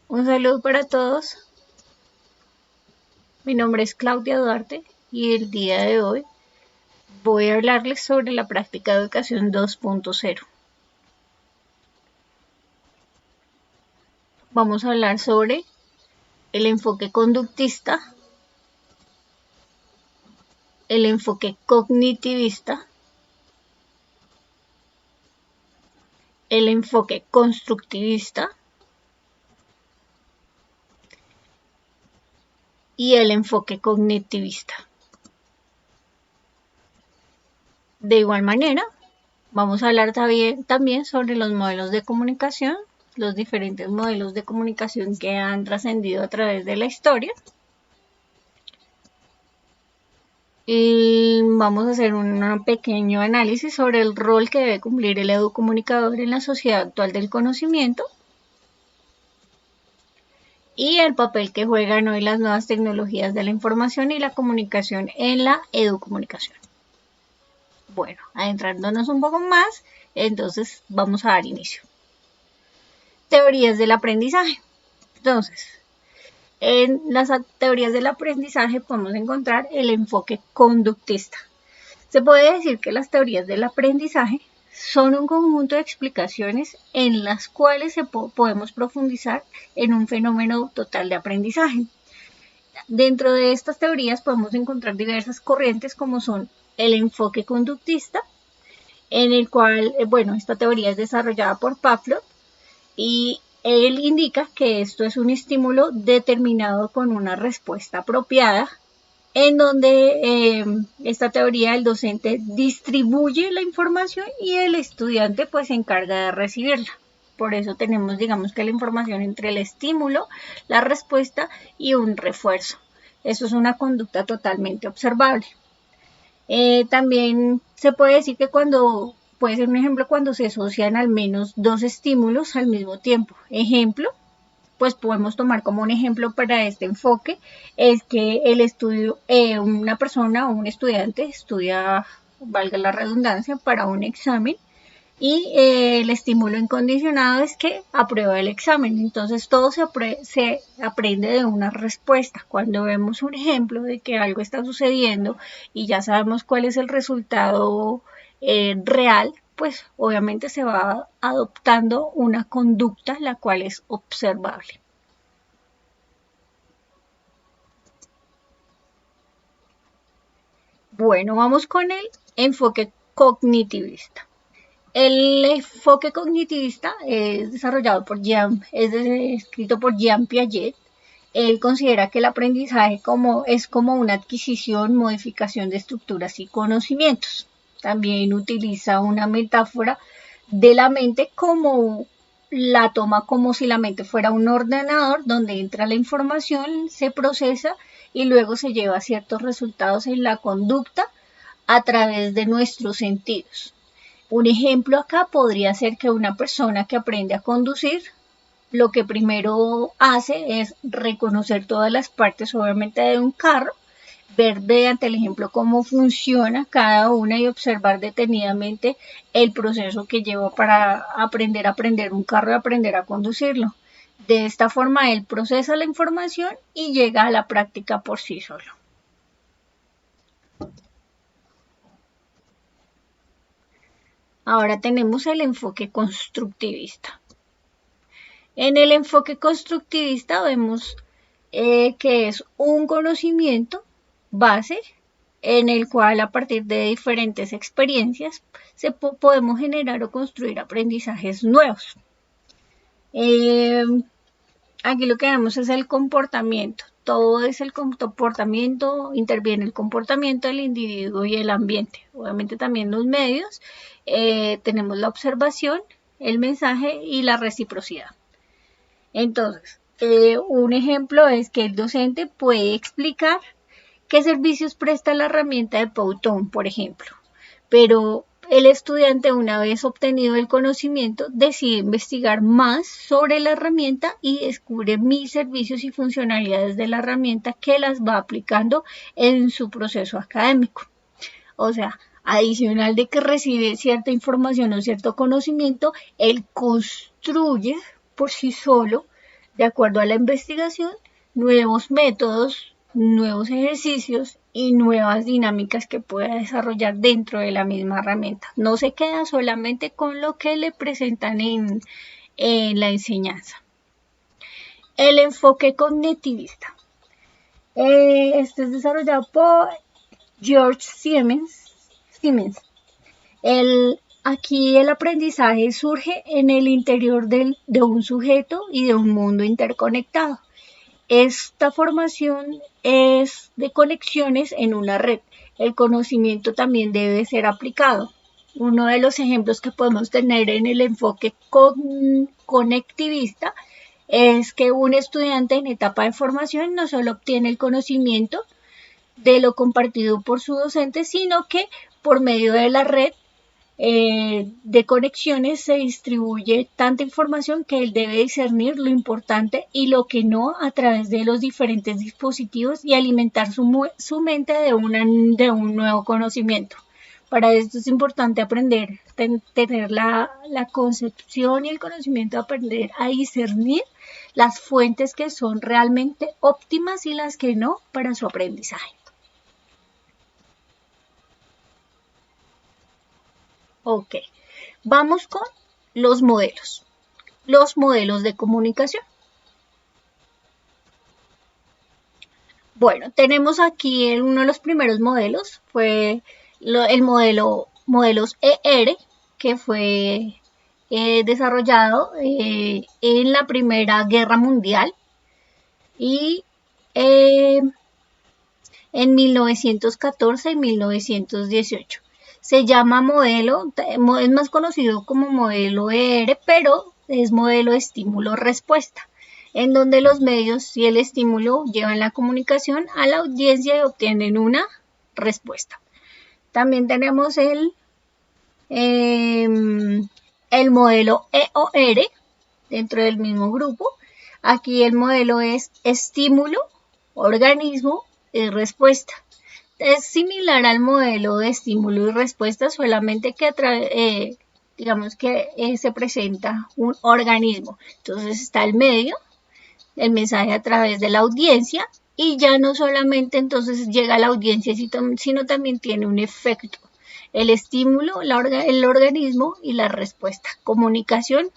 Un saludo para todos. Mi nombre es Claudia Duarte y el día de hoy voy a hablarles sobre la práctica de educación 2.0. Vamos a hablar sobre el enfoque conductista, el enfoque cognitivista, el enfoque constructivista y el enfoque cognitivista. De igual manera, vamos a hablar también sobre los modelos de comunicación, los diferentes modelos de comunicación que han trascendido a través de la historia. Y vamos a hacer un pequeño análisis sobre el rol que debe cumplir el educomunicador en la sociedad actual del conocimiento y el papel que juegan hoy las nuevas tecnologías de la información y la comunicación en la educomunicación. Bueno, adentrándonos un poco más, entonces vamos a dar inicio. Teorías del aprendizaje. Entonces, en las teorías del aprendizaje podemos encontrar el enfoque conductista. Se puede decir que las teorías del aprendizaje son un conjunto de explicaciones en las cuales podemos profundizar en un fenómeno total de aprendizaje. Dentro de estas teorías podemos encontrar diversas corrientes como son el enfoque conductista, en el cual, esta teoría es desarrollada por Pavlov y él indica que esto es un estímulo determinado con una respuesta apropiada, en donde esta teoría el docente distribuye la información y el estudiante pues se encarga de recibirla. Por eso tenemos, digamos que la información entre el estímulo, la respuesta y un refuerzo. Eso es una conducta totalmente observable. También se puede decir que puede ser un ejemplo cuando se asocian al menos dos estímulos al mismo tiempo. Ejemplo, pues podemos tomar como un ejemplo para este enfoque, es que una persona o un estudiante estudia, valga la redundancia, para un examen y el estímulo incondicionado es que aprueba el examen. Entonces todo se aprende de una respuesta. Cuando vemos un ejemplo de que algo está sucediendo y ya sabemos cuál es el resultado real, pues obviamente se va adoptando una conducta la cual es observable. Bueno, vamos con el enfoque cognitivista. El enfoque cognitivista es desarrollado escrito por Jean Piaget. Él considera que el aprendizaje es como una adquisición, modificación de estructuras y conocimientos. También utiliza una metáfora de la mente la toma como si la mente fuera un ordenador donde entra la información, se procesa y luego se lleva a ciertos resultados en la conducta a través de nuestros sentidos. Un ejemplo acá podría ser que una persona que aprende a conducir, lo que primero hace es reconocer todas las partes, obviamente, de un carro, ver mediante el ejemplo cómo funciona cada una y observar detenidamente el proceso que lleva para aprender un carro y aprender a conducirlo. De esta forma, él procesa la información y llega a la práctica por sí solo. Ahora tenemos el enfoque constructivista. En el enfoque constructivista vemos que es un conocimiento base en el cual a partir de diferentes experiencias podemos generar o construir aprendizajes nuevos. Aquí lo que vemos es el comportamiento. Todo es el comportamiento, interviene el comportamiento del individuo y el ambiente. Obviamente también los medios, tenemos la observación, el mensaje y la reciprocidad. Entonces, un ejemplo es que el docente puede explicar qué servicios presta la herramienta de Powtoon, por ejemplo, pero el estudiante, una vez obtenido el conocimiento, decide investigar más sobre la herramienta y descubre mil servicios y funcionalidades de la herramienta que las va aplicando en su proceso académico. O sea, adicional de que recibe cierta información o cierto conocimiento, él construye por sí solo de acuerdo a la investigación, nuevos métodos, nuevos ejercicios y nuevas dinámicas que pueda desarrollar dentro de la misma herramienta. No se queda solamente con lo que le presentan en la enseñanza. El enfoque cognitivista. Este es desarrollado por George Siemens. Aquí el aprendizaje surge en el interior de un sujeto y de un mundo interconectado. Esta formación es de conexiones en una red. El conocimiento también debe ser aplicado. Uno de los ejemplos que podemos tener en el enfoque conectivista es que un estudiante en etapa de formación no solo obtiene el conocimiento de lo compartido por su docente, sino que por medio de la red de conexiones se distribuye tanta información que él debe discernir lo importante y lo que no a través de los diferentes dispositivos y alimentar su mente de un nuevo conocimiento. Para esto es importante aprender, tener la concepción y el conocimiento de aprender a discernir las fuentes que son realmente óptimas y las que no para su aprendizaje. Ok, vamos con los modelos de comunicación. Bueno, tenemos aquí uno de los primeros modelos, fue el modelos ER, que fue desarrollado en la Primera Guerra Mundial y en 1914 y 1918. Se llama modelo, es más conocido como modelo ER, pero es modelo de estímulo-respuesta, en donde los medios y el estímulo llevan la comunicación a la audiencia y obtienen una respuesta. También tenemos el modelo EOR dentro del mismo grupo. Aquí el modelo es estímulo, organismo y respuesta. Es similar al modelo de estímulo y respuesta, solamente que digamos que se presenta un organismo. Entonces está el medio, el mensaje a través de la audiencia, y ya no solamente entonces llega a la audiencia, sino también tiene un efecto. El estímulo, el organismo y la respuesta. Comunicación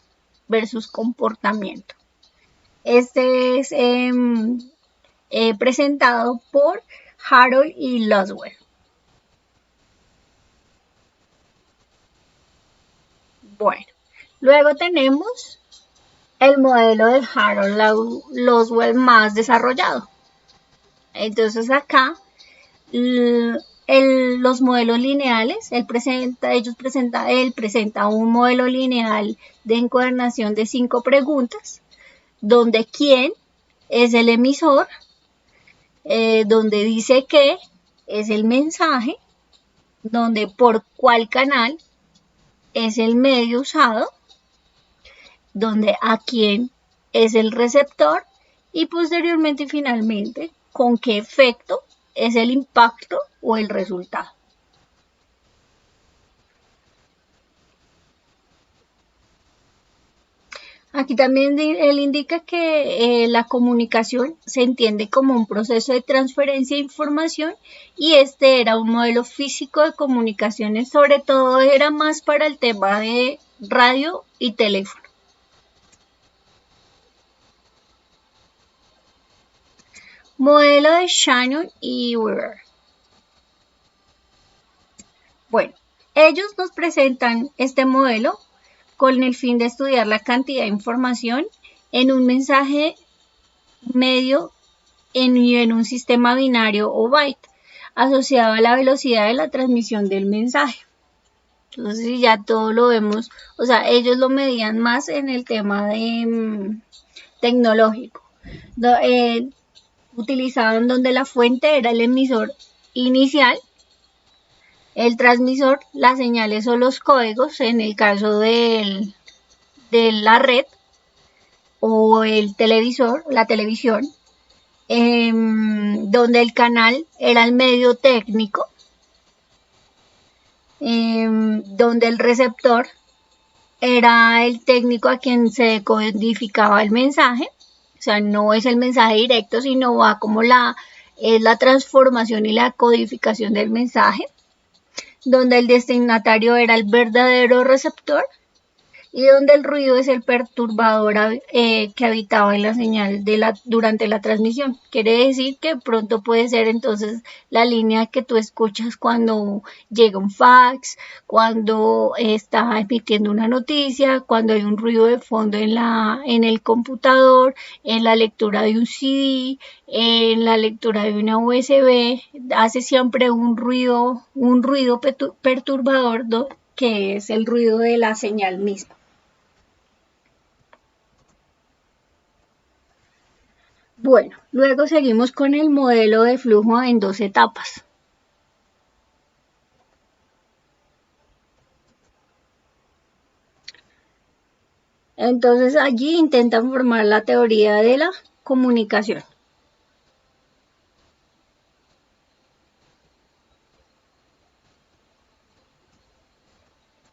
versus comportamiento. Este es presentado por Harold y Laswell. Bueno, luego tenemos el modelo de Harold Laswell más desarrollado. Entonces acá los modelos lineales, él presenta un modelo lineal de encuadernación de 5 preguntas, donde quién es el emisor, donde dice qué es el mensaje, donde por cuál canal es el medio usado, donde a quién es el receptor y posteriormente y finalmente con qué efecto es el impacto o el resultado. Aquí también él indica que la comunicación se entiende como un proceso de transferencia de información y este era un modelo físico de comunicaciones, sobre todo era más para el tema de radio y teléfono. Modelo de Shannon y Weaver. Bueno, ellos nos presentan este modelo con el fin de estudiar la cantidad de información en un mensaje medio en un sistema binario o byte asociado a la velocidad de la transmisión del mensaje. Entonces ya todo lo vemos, o sea, ellos lo medían más en el tema de tecnológico. Utilizaban donde la fuente era el emisor inicial, el transmisor, las señales o los códigos en el caso de la red o el televisor, la televisión, donde el canal era el medio técnico, donde el receptor era el técnico a quien se decodificaba el mensaje O sea, no es el mensaje directo, sino va como es la transformación y la codificación del mensaje, donde el destinatario era el verdadero receptor y donde el ruido es el perturbador que habitaba en la señal durante la transmisión. Quiere decir que pronto puede ser entonces la línea que tú escuchas cuando llega un fax, cuando está emitiendo una noticia, cuando hay un ruido de fondo en el computador, en la lectura de un CD, en la lectura de una USB, hace siempre un ruido perturbador que es el ruido de la señal misma. Bueno, luego seguimos con el modelo de flujo en dos etapas. Entonces allí intentan formar la teoría de la comunicación.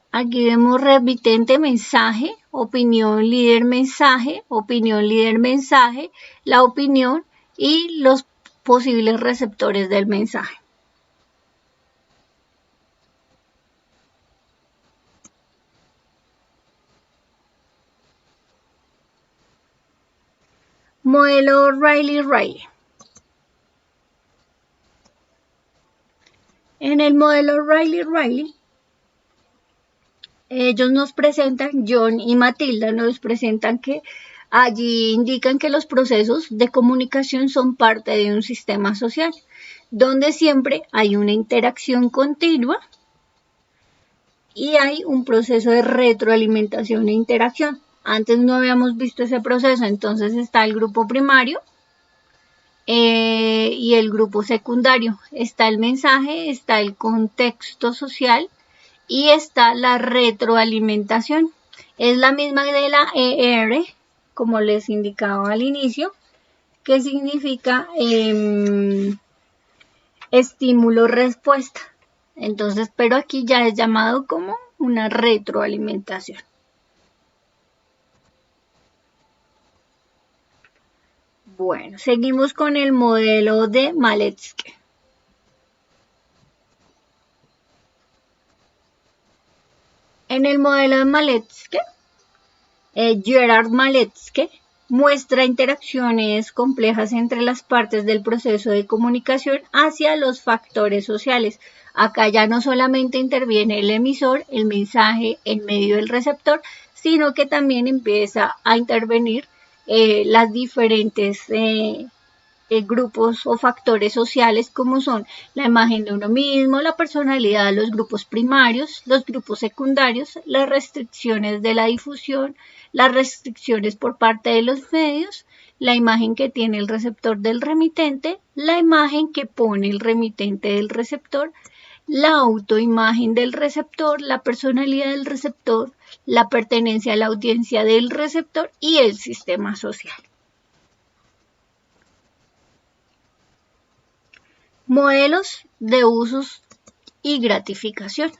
Aquí vemos remitente mensaje, opinión líder mensaje, la opinión y los posibles receptores del mensaje. Modelo Riley-Riley. En el modelo Riley-Riley, ellos nos presentan, John y Matilda nos presentan que allí indican que los procesos de comunicación son parte de un sistema social, donde siempre hay una interacción continua y hay un proceso de retroalimentación e interacción. Antes no habíamos visto ese proceso, entonces está el grupo primario y el grupo secundario. Está el mensaje, está el contexto social y está la retroalimentación. Es la misma de la ER, como les indicaba al inicio, que significa estímulo-respuesta. Entonces, pero aquí ya es llamado como una retroalimentación. Bueno, seguimos con el modelo de Maletsky. En el modelo de Maletsky, Gerard Maletsky muestra interacciones complejas entre las partes del proceso de comunicación hacia los factores sociales. Acá ya no solamente interviene el emisor, el mensaje en medio del receptor, sino que también empieza a intervenir las diferentes grupos o factores sociales como son la imagen de uno mismo, la personalidad, los grupos primarios, los grupos secundarios, las restricciones de la difusión, las restricciones por parte de los medios, la imagen que tiene el receptor del remitente, la imagen que pone el remitente del receptor, la autoimagen del receptor, la personalidad del receptor, la pertenencia a la audiencia del receptor y el sistema social. Modelos de usos y gratificación.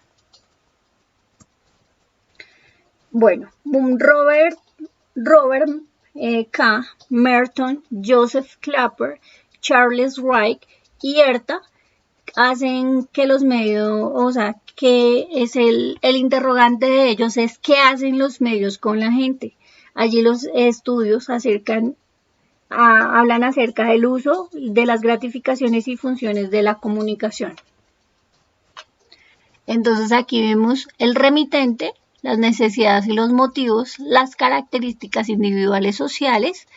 Bueno, Robert K. Merton, Joseph Clapper, Charles Wright y Herta hacen que los medios, o sea, que es el interrogante de ellos es qué hacen los medios con la gente. Allí los estudios hablan acerca del uso de las gratificaciones y funciones de la comunicación. Entonces aquí vemos el remitente, las necesidades y los motivos, las características individuales sociales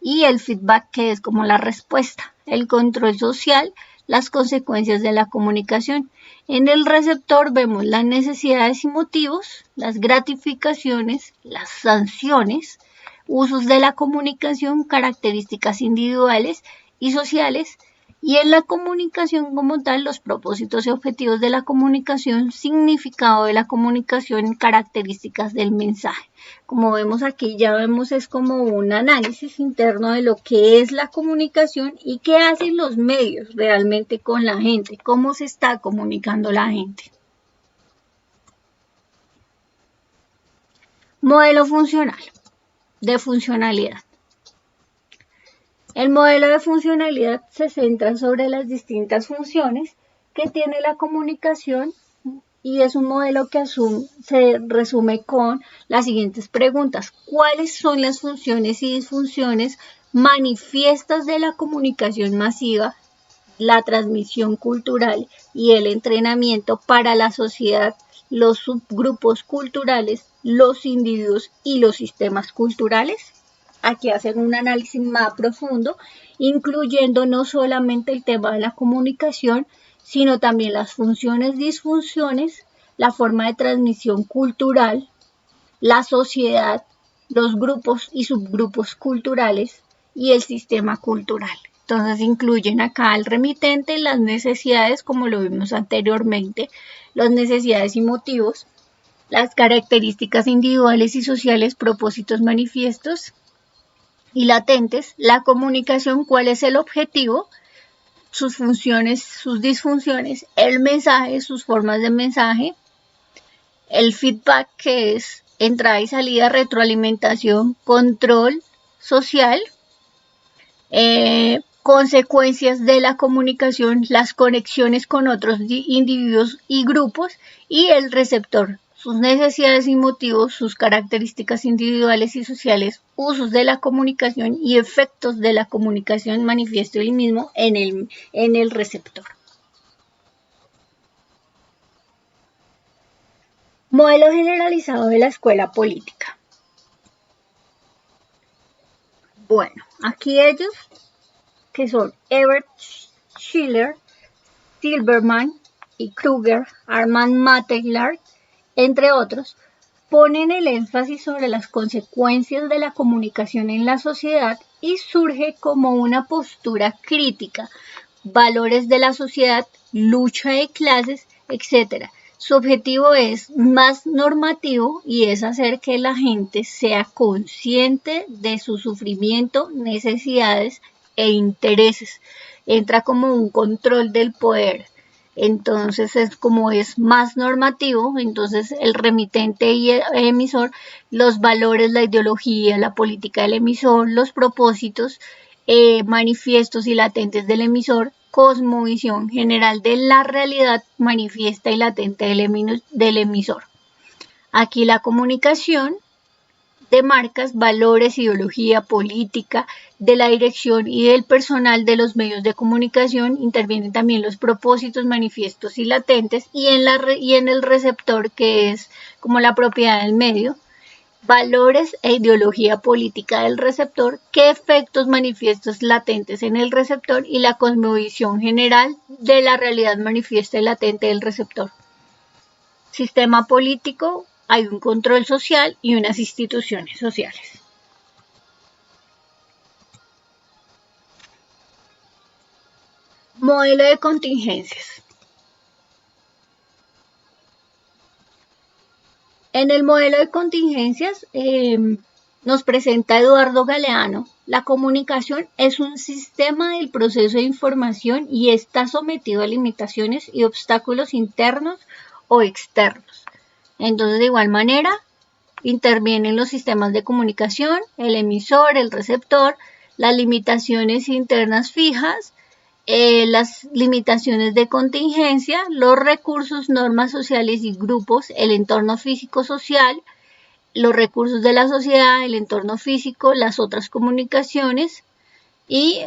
y el feedback que es como la respuesta, el control social, las consecuencias de la comunicación. En el receptor vemos las necesidades y motivos, las gratificaciones, las sanciones, usos de la comunicación, características individuales y sociales, y en la comunicación como tal, los propósitos y objetivos de la comunicación, significado de la comunicación, características del mensaje. Como vemos aquí, ya vemos es como un análisis interno de lo que es la comunicación y qué hacen los medios realmente con la gente, cómo se está comunicando la gente. Modelo funcional, de funcionalidad. El modelo de funcionalidad se centra sobre las distintas funciones que tiene la comunicación y es un modelo que se resume con las siguientes preguntas. ¿Cuáles son las funciones y disfunciones manifiestas de la comunicación masiva, la transmisión cultural y el entrenamiento para la sociedad, los subgrupos culturales, los individuos y los sistemas culturales? Aquí hacen un análisis más profundo, incluyendo no solamente el tema de la comunicación, sino también las funciones, disfunciones, la forma de transmisión cultural, la sociedad, los grupos y subgrupos culturales y el sistema cultural. Entonces incluyen acá el remitente, las necesidades, como lo vimos anteriormente, las necesidades y motivos, las características individuales y sociales, propósitos manifiestos y latentes, la comunicación, cuál es el objetivo, sus funciones, sus disfunciones, el mensaje, sus formas de mensaje, el feedback, que es entrada y salida, retroalimentación, control social, consecuencias de la comunicación, las conexiones con otros individuos y grupos y el receptor, sus necesidades y motivos, sus características individuales y sociales, usos de la comunicación y efectos de la comunicación manifiesto el mismo en el receptor. Modelo generalizado de la escuela política. Bueno, aquí ellos, que son Ebert, Schiller, Silberman y Kruger, Armand Mattelart, entre otros, ponen el énfasis sobre las consecuencias de la comunicación en la sociedad y surge como una postura crítica, valores de la sociedad, lucha de clases, etc. Su objetivo es más normativo y es hacer que la gente sea consciente de su sufrimiento, necesidades e intereses. Entra como un control del poder. Entonces es como es más normativo, entonces el remitente y el emisor, los valores, la ideología, la política del emisor, los propósitos, manifiestos y latentes del emisor, cosmovisión general de la realidad manifiesta y latente del emisor. Aquí la comunicación de marcas, valores, ideología, política, de la dirección y del personal de los medios de comunicación, intervienen también los propósitos manifiestos y latentes y en el receptor, que es como la propiedad del medio, valores e ideología política del receptor, qué efectos manifiestos latentes en el receptor y la cosmovisión general de la realidad manifiesta y latente del receptor. Sistema político, hay un control social y unas instituciones sociales. Modelo de contingencias. En el modelo de contingencias nos presenta Eduardo Galeano. La comunicación es un sistema del proceso de información y está sometido a limitaciones y obstáculos internos o externos. Entonces, de igual manera, intervienen los sistemas de comunicación, el emisor, el receptor, las limitaciones internas fijas, las limitaciones de contingencia, los recursos, normas sociales y grupos, el entorno físico-social, los recursos de la sociedad, el entorno físico, las otras comunicaciones y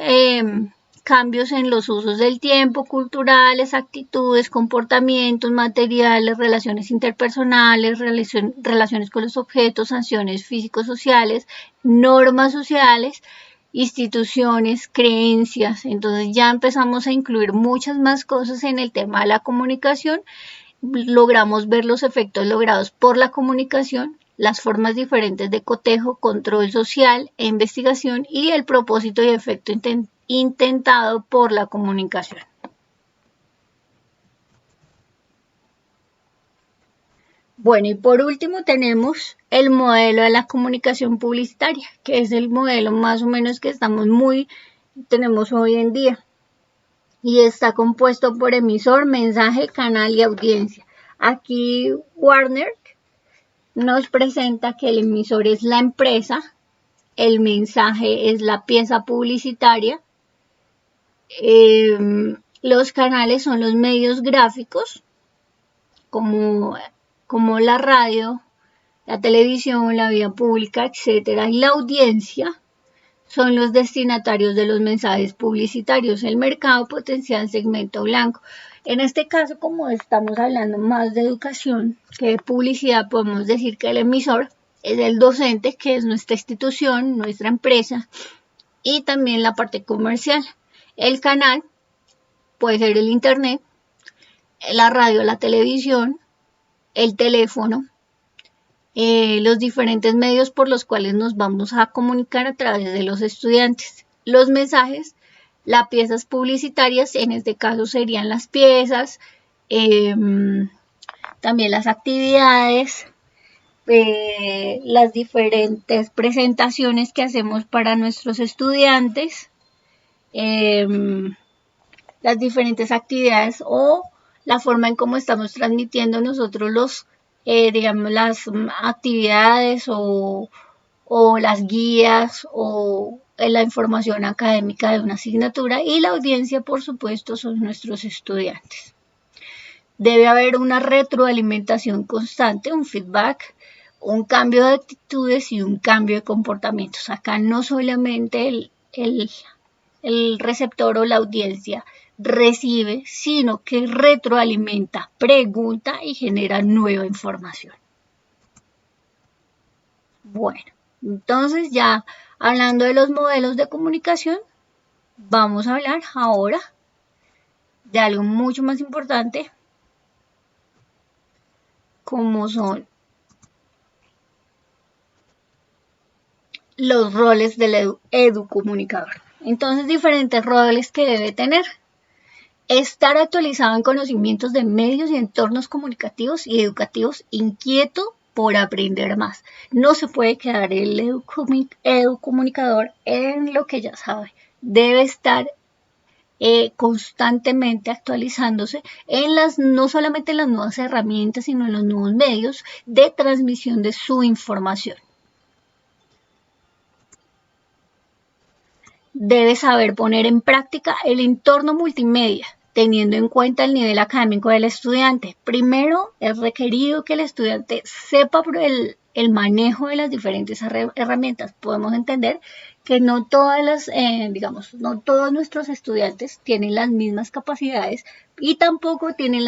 cambios en los usos del tiempo, culturales, actitudes, comportamientos, materiales, relaciones interpersonales, relaciones con los objetos, sanciones físico-sociales, normas sociales, instituciones, creencias. Entonces ya empezamos a incluir muchas más cosas en el tema de la comunicación. Logramos ver los efectos logrados por la comunicación, las formas diferentes de cotejo, control social e investigación y el propósito y efecto intentado por la comunicación. Bueno, y por último tenemos el modelo de la comunicación publicitaria, que es el modelo más o menos que tenemos hoy en día. Y está compuesto por emisor, mensaje, canal y audiencia. Aquí Warner nos presenta que el emisor es la empresa, el mensaje es la pieza publicitaria, los canales son los medios gráficos, como la radio, la televisión, la vía pública, etcétera, y la audiencia son los destinatarios de los mensajes publicitarios, el mercado potencial segmento blanco. En este caso, como estamos hablando más de educación que de publicidad, podemos decir que el emisor es el docente, que es nuestra institución, nuestra empresa, y también la parte comercial. El canal puede ser el internet, la radio, la televisión, el teléfono, los diferentes medios por los cuales nos vamos a comunicar a través de los estudiantes. Los mensajes, las piezas publicitarias, en este caso serían las piezas, también las actividades, las diferentes presentaciones que hacemos para nuestros estudiantes, las diferentes actividades o la forma en cómo estamos transmitiendo nosotros digamos, las actividades o las guías o la información académica de una asignatura, y la audiencia, por supuesto, son nuestros estudiantes. Debe haber una retroalimentación constante, un feedback, un cambio de actitudes y un cambio de comportamientos. Acá no solamente el receptor o la audiencia recibe, sino que retroalimenta, pregunta y genera nueva información. Bueno, entonces ya hablando de los modelos de comunicación, vamos a hablar ahora de algo mucho más importante, como son los roles del educomunicador. Entonces, diferentes roles que debe tener. Estar actualizado en conocimientos de medios y entornos comunicativos y educativos, inquieto por aprender más. No se puede quedar el educomunicador en lo que ya sabe. Debe estar constantemente actualizándose no solamente en las nuevas herramientas, sino en los nuevos medios de transmisión de su información. Debe saber poner en práctica el entorno multimedia, teniendo en cuenta el nivel académico del estudiante. Primero, es requerido que el estudiante sepa el manejo de las diferentes herramientas. Podemos entender que no todas no todos nuestros estudiantes tienen las mismas capacidades y tampoco tienen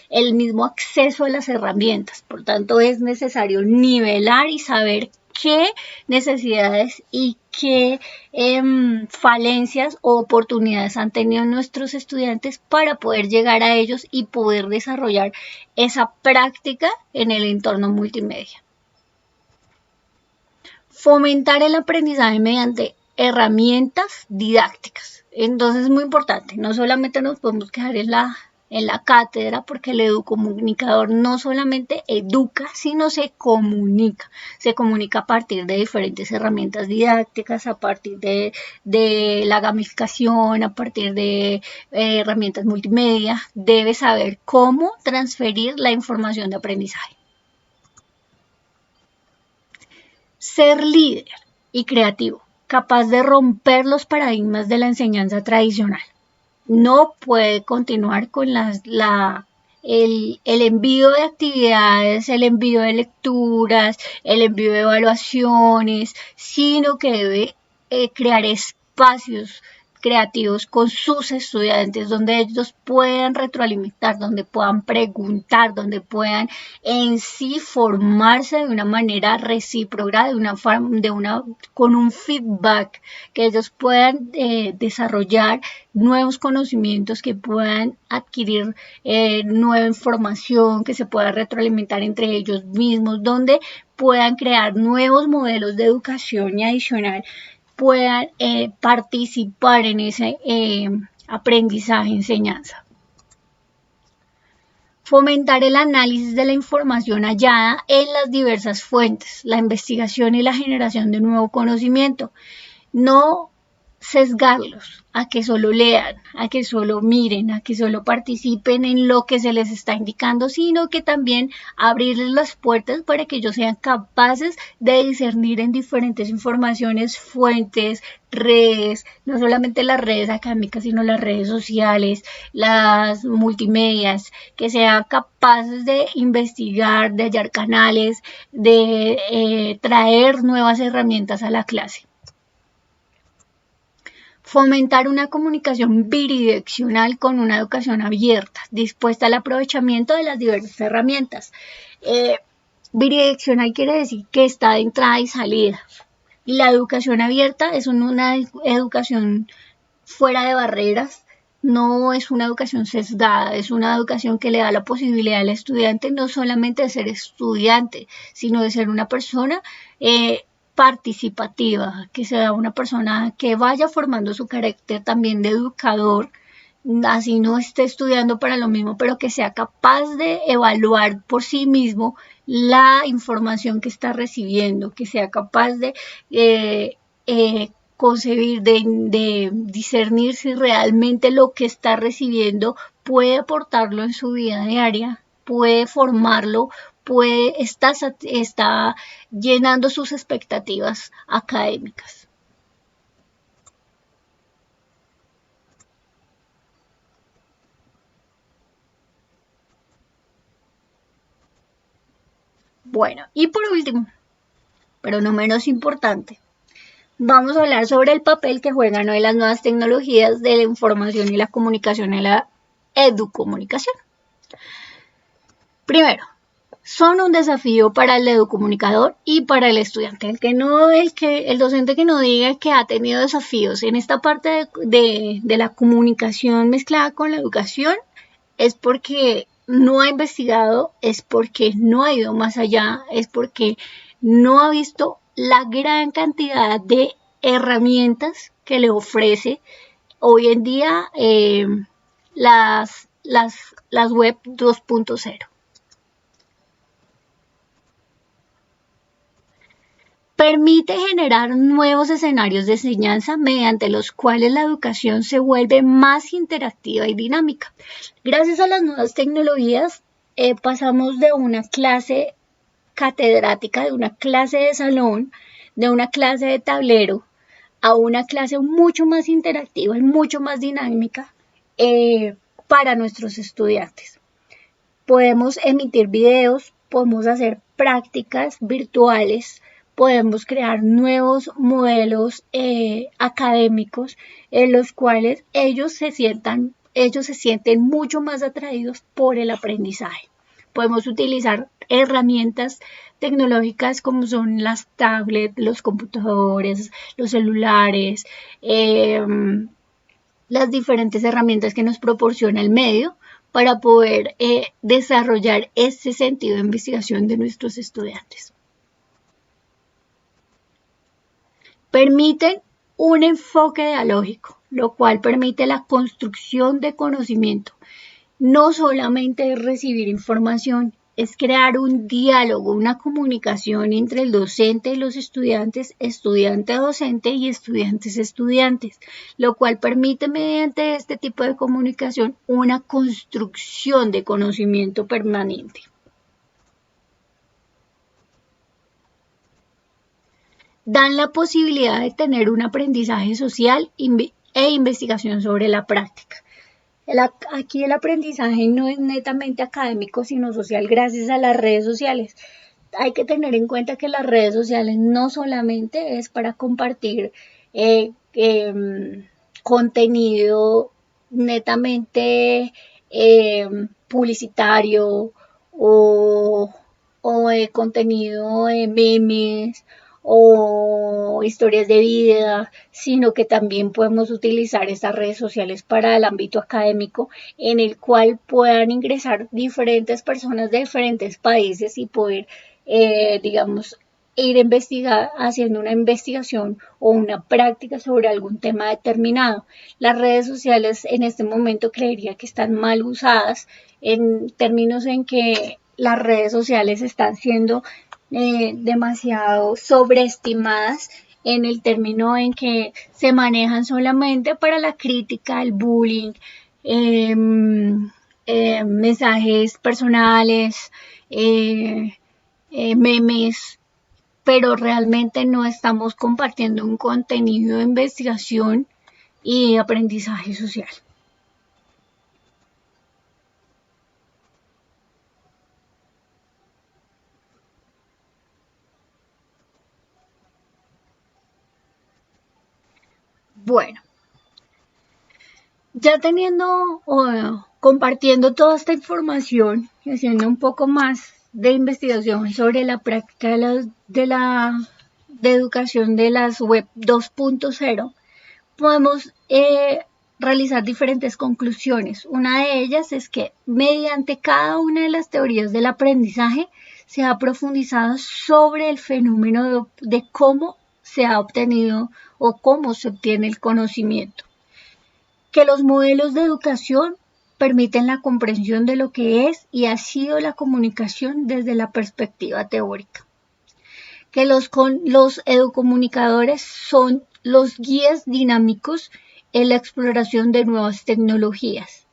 el mismo acceso a las herramientas. Por tanto, es necesario nivelar y saber qué necesidades y qué falencias o oportunidades han tenido nuestros estudiantes para poder llegar a ellos y poder desarrollar esa práctica en el entorno multimedia. Fomentar el aprendizaje mediante herramientas didácticas. Entonces es muy importante, no solamente nos podemos quedar en la cátedra, porque el educomunicador no solamente educa, sino se comunica a partir de diferentes herramientas didácticas, a partir de la gamificación, a partir de herramientas multimedia. Debe saber cómo transferir la información de aprendizaje. Ser líder y creativo, capaz de romper los paradigmas de la enseñanza tradicional. No puede continuar con el envío de actividades, el envío de lecturas, el envío de evaluaciones, sino que debe crear espacios creativos con sus estudiantes, donde ellos puedan retroalimentar, donde puedan preguntar, donde puedan en sí formarse de una manera recíproca, con un feedback, que ellos puedan desarrollar nuevos conocimientos, que puedan adquirir nueva información, que se pueda retroalimentar entre ellos mismos, donde puedan crear nuevos modelos de educación y adicional puedan participar en ese aprendizaje, enseñanza. Fomentar el análisis de la información hallada en las diversas fuentes, la investigación y la generación de nuevo conocimiento. No sesgarlos a que solo lean, a que solo miren, a que solo participen en lo que se les está indicando, sino que también abrirles las puertas para que ellos sean capaces de discernir en diferentes informaciones, fuentes, redes, no solamente las redes académicas, sino las redes sociales, las multimedias, que sean capaces de investigar, de hallar canales, de traer nuevas herramientas a la clase. Fomentar una comunicación bidireccional con una educación abierta, dispuesta al aprovechamiento de las diversas herramientas. Bidireccional quiere decir que está de entrada y salida. Y la educación abierta es una educación fuera de barreras, no es una educación sesgada, es una educación que le da la posibilidad al estudiante no solamente de ser estudiante, sino de ser una persona participativa, que sea una persona que vaya formando su carácter también de educador, así no esté estudiando para lo mismo, pero que sea capaz de evaluar por sí mismo la información que está recibiendo, que sea capaz de concebir, de discernir si realmente lo que está recibiendo puede aportarlo en su vida diaria, puede formarlo, está llenando sus expectativas académicas. Bueno, y por último, pero no menos importante, vamos a hablar sobre el papel que juegan hoy las nuevas tecnologías de la información y la comunicación en la educomunicación. Primero, son un desafío para el educomunicador y para el estudiante. El docente que no diga que ha tenido desafíos en esta parte de la comunicación mezclada con la educación es porque no ha investigado, es porque no ha ido más allá, es porque no ha visto la gran cantidad de herramientas que le ofrece hoy en día las web 2.0. Permite generar nuevos escenarios de enseñanza mediante los cuales la educación se vuelve más interactiva y dinámica. Gracias a las nuevas tecnologías pasamos de una clase catedrática, de una clase de salón, de una clase de tablero, a una clase mucho más interactiva y mucho más dinámica para nuestros estudiantes. Podemos emitir videos, podemos hacer prácticas virtuales, podemos crear nuevos modelos académicos en los cuales ellos se sienten mucho más atraídos por el aprendizaje. Podemos utilizar herramientas tecnológicas como son las tablets, los computadores, los celulares, las diferentes herramientas que nos proporciona el medio para poder desarrollar ese sentido de investigación de nuestros estudiantes. Permiten un enfoque dialógico, lo cual permite la construcción de conocimiento. No solamente es recibir información, es crear un diálogo, una comunicación entre el docente y los estudiantes, estudiante-docente y estudiantes-estudiantes, lo cual permite mediante este tipo de comunicación una construcción de conocimiento permanente. Dan la posibilidad de tener un aprendizaje social e investigación sobre la práctica. Aquí el aprendizaje no es netamente académico, sino social gracias a las redes sociales. Hay que tener en cuenta que las redes sociales no solamente es para compartir contenido netamente publicitario o contenido de memes o historias de vida, sino que también podemos utilizar estas redes sociales para el ámbito académico en el cual puedan ingresar diferentes personas de diferentes países y poder, digamos, ir a investigar, haciendo una investigación o una práctica sobre algún tema determinado. Las redes sociales en este momento creería que están mal usadas en términos en que las redes sociales están siendo demasiado sobreestimadas en el término en que se manejan solamente para la crítica, el bullying, mensajes personales, memes, pero realmente no estamos compartiendo un contenido de investigación y aprendizaje social. Bueno, ya teniendo o compartiendo toda esta información y haciendo un poco más de investigación sobre la práctica de educación de las web 2.0, podemos realizar diferentes conclusiones. Una de ellas es que mediante cada una de las teorías del aprendizaje se ha profundizado sobre el fenómeno de cómo se ha obtenido o cómo se obtiene el conocimiento. Que los modelos de educación permiten la comprensión de lo que es y ha sido la comunicación desde la perspectiva teórica. Que los educomunicadores son los guías dinámicos en la exploración de nuevas tecnologías.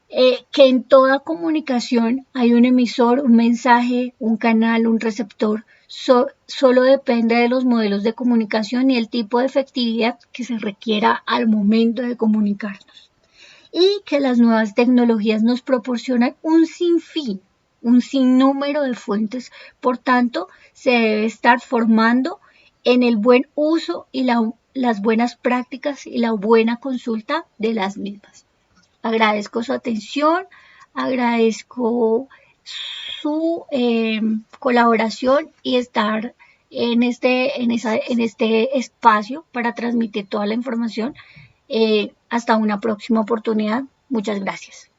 Que en toda comunicación hay un emisor, un mensaje, un canal, un receptor. Solo depende de los modelos de comunicación y el tipo de efectividad que se requiera al momento de comunicarnos. Y que las nuevas tecnologías nos proporcionan un sinfín, un sinnúmero de fuentes. Por tanto, se debe estar formando en el buen uso y las buenas prácticas y la buena consulta de las mismas. Agradezco su atención, agradezco su colaboración y estar en este espacio para transmitir toda la información. Hasta una próxima oportunidad. Muchas gracias.